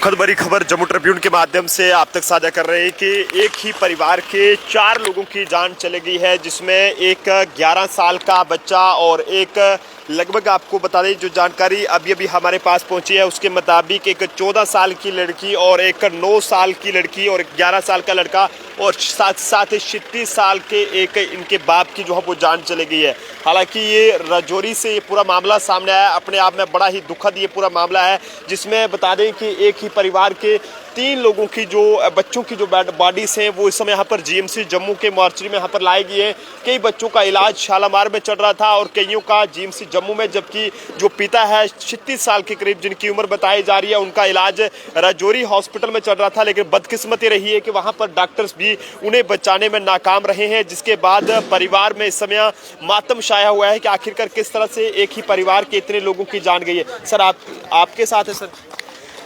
दुखद भरी खबर जम्मू ट्रिब्यून के माध्यम से आप तक साझा कर रहे हैं कि एक ही परिवार के 4 लोगों की जान चली गई है, जिसमें एक 11 साल का बच्चा और एक लगभग आपको बता दें जो जानकारी अभी अभी हमारे पास पहुंची है उसके मुताबिक एक 14 साल की लड़की और एक 9 साल की लड़की और एक 11 साल का लड़का और साथ ही 36 साल के एक इनके बाप की जो है वो जान चली गई है। हालांकि ये राजौरी से ये पूरा मामला सामने आया, अपने आप में बड़ा ही दुखद ये पूरा मामला है, जिसमें बता दें कि एक ही परिवार के 3 लोगों की जो बच्चों की जो बॉडीज हैं वो इस समय यहाँ पर जीएमसी जम्मू के मॉर्चरी में यहाँ पर लाई गई है। कई बच्चों का इलाज शालामार में चल रहा था और कईयों का जीएमसी जम्मू में, जबकि जो पिता है 36 साल के करीब जिनकी उम्र बताई जा रही है उनका इलाज राजौरी हॉस्पिटल में चल रहा था। लेकिन बदकिस्मती रही है कि वहाँ पर डॉक्टर्स भी उन्हें बचाने में नाकाम रहे हैं, जिसके बाद परिवार में इस समय मातम छाया हुआ है कि आखिरकार किस तरह से एक ही परिवार के इतने लोगों की जान गई है। सर आपके साथ है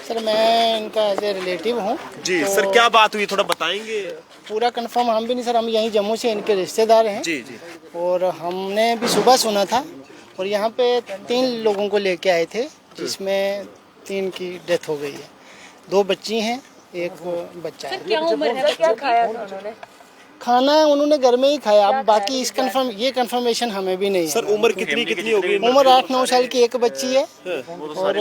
सर मैं इनका एज ए रिलेटिव हूँ जी। तो सर क्या बात हुई थोड़ा बताएंगे? पूरा कंफर्म हम भी नहीं सर, हम यहीं जम्मू से इनके रिश्तेदार हैं जी जी। और हमने भी सुबह सुना था और यहाँ पे 3 लोगों को लेके आए थे, जिसमें 3 की डेथ हो गई है। 2 बच्ची हैं, एक बच्चा है। क्या उम्र है, क्या खाया था उन्होंने? खाना उन्होंने घर में ही खाया। अब बाकी इस कंफर्मेशन हमें भी नहीं है। सर उम्र कितनी हो गई? उम्र 8-9 साल की एक बच्ची है और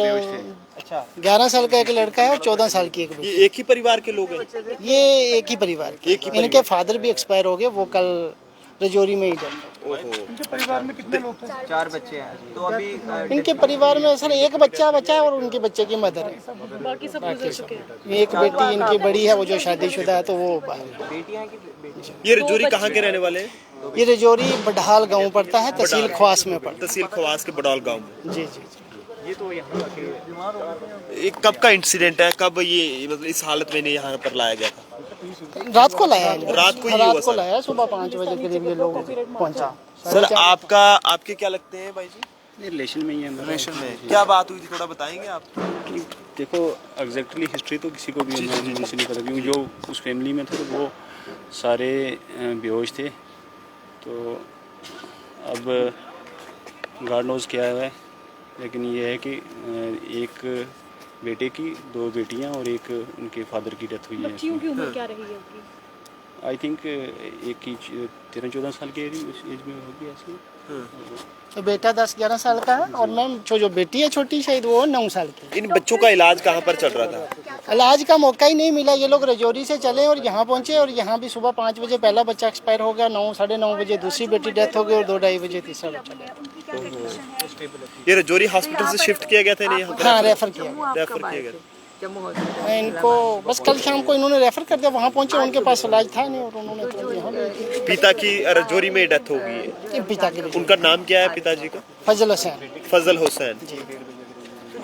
11 साल का एक लड़का है और 14 साल की एक बच्ची। ये एक ही परिवार के लोग हैं? ये एक ही परिवार के। इनके फादर भी एक्सपायर हो गए, वो कल राजौरी में ही गए। इनके परिवार में कितने लोग थे? 4 बच्चे हैं। तो अभी इनके परिवार में सर एक बच्चा है और उनके बच्चे की मदर है। बाकी सब गुजर चुके हैं। एक बेटी इनकी बड़ी है, वो जो शादीशुदा है, तो वो बेटियां की ये राजौरी कहाँ के रहने वाले हैं? ये राजौरी बडहाल गांव पड़ता है, तहसील ख्वास में पड़ता तहसील खवास के बडौल गांव में। है। जी जी जी। ये तो यहाँ ये कब का इंसिडेंट है, कब ये मतलब इस हालत में यहाँ पर लाया गया था? रात को लाया है। रात को ही हुआ सर? लाया, सुबह 5 बजे करीब ये लोग पहुंचा। सर आपके क्या लगते हैं भाई जी? ये रिलेशन में ही है। रिलेशन में क्या बात हुई थी थोड़ा बताएंगे आप? देखो एग्जैक्टली हिस्ट्री तो किसी को भी नहीं पता, क्योंकि जो उस फैमिली में थे वो सारे बेहोश थे। तो अब गॉड नोज़ क्या है, लेकिन ये है कि एक बेटे की 2 बेटियां और एक उनके फादर की डेथ हुई है। बच्चियों की उम्र क्या रही है उनकी? आई थिंक एक की 13-14 साल की एज में होगी ऐसी। तो बेटा 10-11 साल का है और मैम जो बेटी है छोटी शायद वो 9 साल की। इन बच्चों का इलाज कहाँ पर चल रहा था? इलाज का मौका ही नहीं मिला। ये लोग राजौरी से चले और यहाँ पहुँचे और यहाँ भी सुबह 5 बजे पहला बच्चा एक्सपायर हो गया, 9-9:30 बजे दूसरी बेटी डेथ हो गई और 2-2:30 बजे तीसरा बच्चा। ये राजौरी हॉस्पिटल से शिफ्ट किया गया था नहीं? हाँ रेफर किया गया। इनको बस कल शाम को इन्होंने रेफर कर दिया। वहाँ पहुँचे, उनके पास इलाज था नहीं और उन्होंने तुरंत यहाँ भेज दिया। पिता की राजौरी में डेथ हो गई है। पिता की उनका नाम क्या है पिताजी का? फजल हुसैन। फजल हुसैन।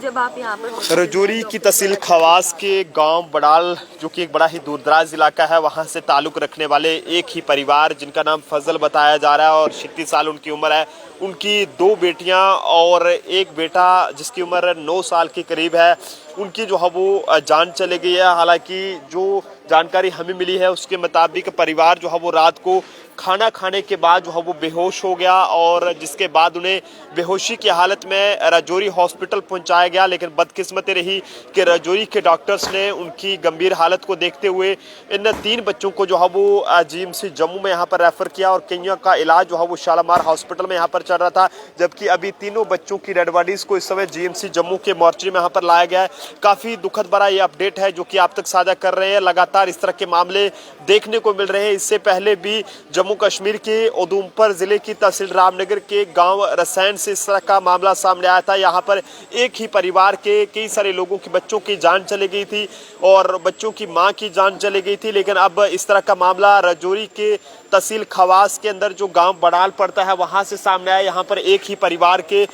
जब आप यहाँ पर राजौरी की तहसील खवास के गांव बडाल, जो कि एक बड़ा ही दूरदराज इलाका है, वहां से ताल्लुक रखने वाले एक ही परिवार जिनका नाम फजल बताया जा रहा है और 36 साल उनकी उम्र है। उनकी 2 बेटियां और एक बेटा जिसकी उम्र 9 साल के करीब है, उनकी जो है वो जान चली गई है। हालांकि जो जानकारी हमें मिली है उसके मुताबिक परिवार जो है वो रात को खाना खाने के बाद जो है वो बेहोश हो गया और जिसके बाद उन्हें बेहोशी की हालत में राजौरी हॉस्पिटल पहुंचाया गया। लेकिन बदकिस्मती रही कि राजौरी के डॉक्टर्स ने उनकी गंभीर हालत को देखते हुए इन 3 बच्चों को जो है वो जीएमसी जम्मू में यहाँ पर रेफर किया और कईयों का इलाज जो है वो शालामार हॉस्पिटल में यहाँ पर चल रहा था, जबकि अभी तीनों बच्चों की डेड बॉडीज को इस समय जीएमसी जम्मू के मॉर्चरी में यहाँ पर लाया गया है। काफ़ी दुखद भरा ये अपडेट है जो कि आप तक साझा कर रहे हैं। लगातार इस तरह के मामले देखने को मिल रहे हैं। इससे पहले भी जम्मू कश्मीर के उधमपुर जिले की तहसील रामनगर के गांव रसैन से इस तरह का मामला सामने आया था। यहां पर एक ही परिवार के कई सारे लोगों की बच्चों की जान चली गई थी और बच्चों की मां की जान चली गई थी। लेकिन अब इस तरह का मामला राजौरी के तहसील खवास के अंदर जो गांव बडाल पड़ता है वहां से सामने आया। यहां पर एक ही परिवार के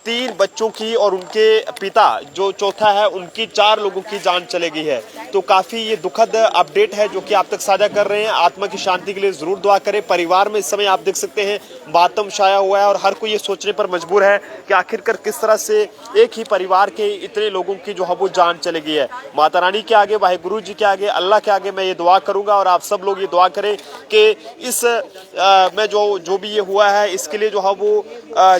3 बच्चों की और उनके पिता जो चौथा है उनकी 4 लोगों की जान चली गई है। तो काफ़ी ये दुखद अपडेट है जो कि आप तक साझा कर रहे हैं। आत्मा की शांति के लिए ज़रूर दुआ करें। परिवार में इस समय आप देख सकते हैं मातम छाया हुआ है और हर कोई ये सोचने पर मजबूर है कि आखिरकार किस तरह से एक ही परिवार के इतने लोगों की जो है वो जान चली गई है। माता रानी के आगे, वाहिगुरु जी के आगे, अल्लाह के आगे मैं ये दुआ करूंगा और आप सब लोग ये दुआ करें कि इस में जो भी ये हुआ है इसके लिए जो है वो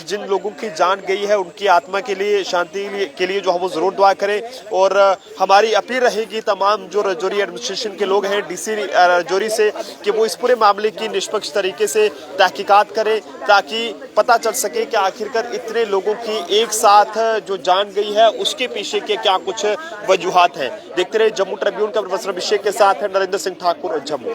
जिन लोगों की जान गई है उनकी आत्मा के लिए, शांति के लिए जो है वो ज़रूर दुआ करें। और हमारी अपील रहेगी तमाम जो रजौरी एडमिनिस्ट्रेशन के लोग हैं, डीसी रजौरी से, कि वो इस पूरे मामले की निष्पक्ष तरीके से तहकीकात करें ताकि पता चल सके कि आखिरकार इतने लोगों की एक साथ जो जान गई है उसके पीछे के क्या कुछ वजूहात हैं। देखते रहे जम्मू ट्रिब्यून का प्रोफेसर अभिषेक के साथ है नरेंद्र सिंह ठाकुर, जम्मू।